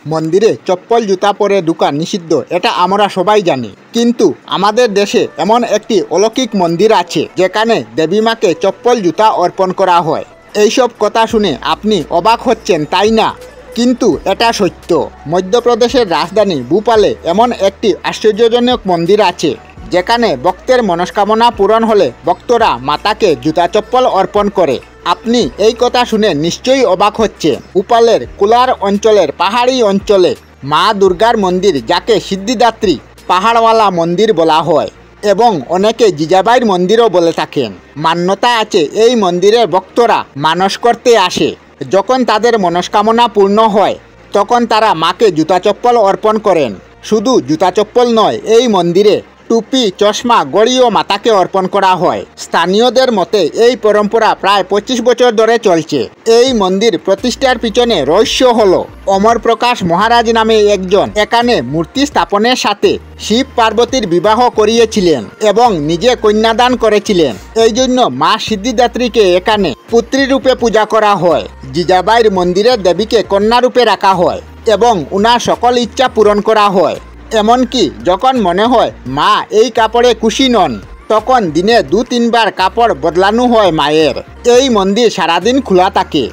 মন্দিরে চপ্পল জুতা পরে ঢোকা নিষিদ্ধ, এটা আমরা সবাই জানি। কিন্তু আমাদের দেশে এমন একটি অলৌকিক মন্দির আছে যেখানে দেবী মাকে চপ্পল জুতা অর্পণ করা হয়। এইসব কথা শুনে আপনি অবাক হচ্ছেন, তাই না? কিন্তু এটা সত্য। মধ্যপ্রদেশের রাজধানী ভোপালে এমন একটি আশ্চর্যজনক মন্দির আছে যেখানে ভক্তের মনস্কামনা পূরণ হলে ভক্তরা মাতাকে জুতা চপ্পল অর্পণ করে। আপনি এই কথা শুনে নিশ্চয়ই অবাক হচ্ছেন। ভোপালের কোলার অঞ্চলের পাহাড়ি অঞ্চলে মা দুর্গার মন্দির, যাকে সিদ্ধিদাত্রী পাহাড়ওয়ালা মন্দির বলা হয় এবং অনেকে জিজাবাইর মন্দিরও বলে থাকেন। মান্যতা আছে এই মন্দিরের ভক্তরা মানস করতে আসে। যখন তাদের মনস্কামনা পূর্ণ হয় তখন তারা মাকে জুতা চপ্পল অর্পণ করেন। শুধু জুতা চপ্পল নয়, এই মন্দিরে টুপি, চশমা, গড়িও মাতাকে অর্পণ করা হয়। স্থানীয়দের মতে এই পরম্পরা প্রায় 25 বছর ধরে চলছে। এই মন্দির প্রতিষ্ঠার পিছনে রহস্য হলো অমর প্রকাশ মহারাজ নামে একজন এখানে মূর্তি স্থাপনের সাথে শিব পার্বতীর বিবাহ করিয়েছিলেন এবং নিজে কন্যাদান করেছিলেন। এই জন্য মা সিদ্ধিদাত্রীকে এখানে পুত্রী রূপে পূজা করা হয়। জিজাবাইর মন্দিরে দেবীকে কন্যা রূপে রাখা হয় এবং উনার সকল ইচ্ছা পূরণ করা হয়। এমনকি যখন মনে হয় মা এই কাপড়ে খুশি নন, তখন দিনে 2-3 বার কাপড় বদলানো হয় মায়ের। এই মন্দির সারাদিন খোলা থাকে।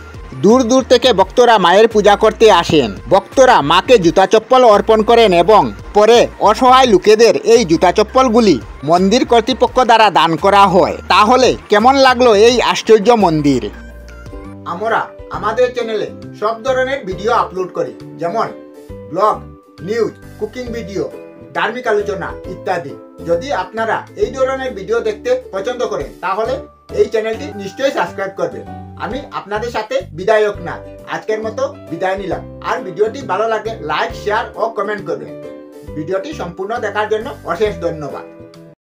দূর দূর থেকে ভক্তরা মায়ের পূজা করতে আসেন। ভক্তরা মাকে জুতা চপ্পল অর্পণ করেন এবং পরে অসহায় লোকেদের এই জুতা চপ্পলগুলি মন্দির কর্তৃপক্ষ দ্বারা দান করা হয়। তাহলে কেমন লাগলো এই আশ্চর্য মন্দির? আমরা আমাদের চ্যানেলে সব ধরনের ভিডিও আপলোড করি, যেমন ব্লগ, নিউজ, কুকিং ভিডিও, ধার্মিক আলোচনা ইত্যাদি। যদি আপনারা এই ধরনের ভিডিও দেখতে পছন্দ করেন তাহলে এই চ্যানেলটি নিশ্চয়ই সাবস্ক্রাইব করবেন। আমি আপনাদের সাথে বিদায়ক না, আজকের মতো বিদায় নিলাম। আর ভিডিওটি ভালো লাগে লাইক, শেয়ার ও কমেন্ট করবেন। ভিডিওটি সম্পূর্ণ দেখার জন্য অশেষ ধন্যবাদ।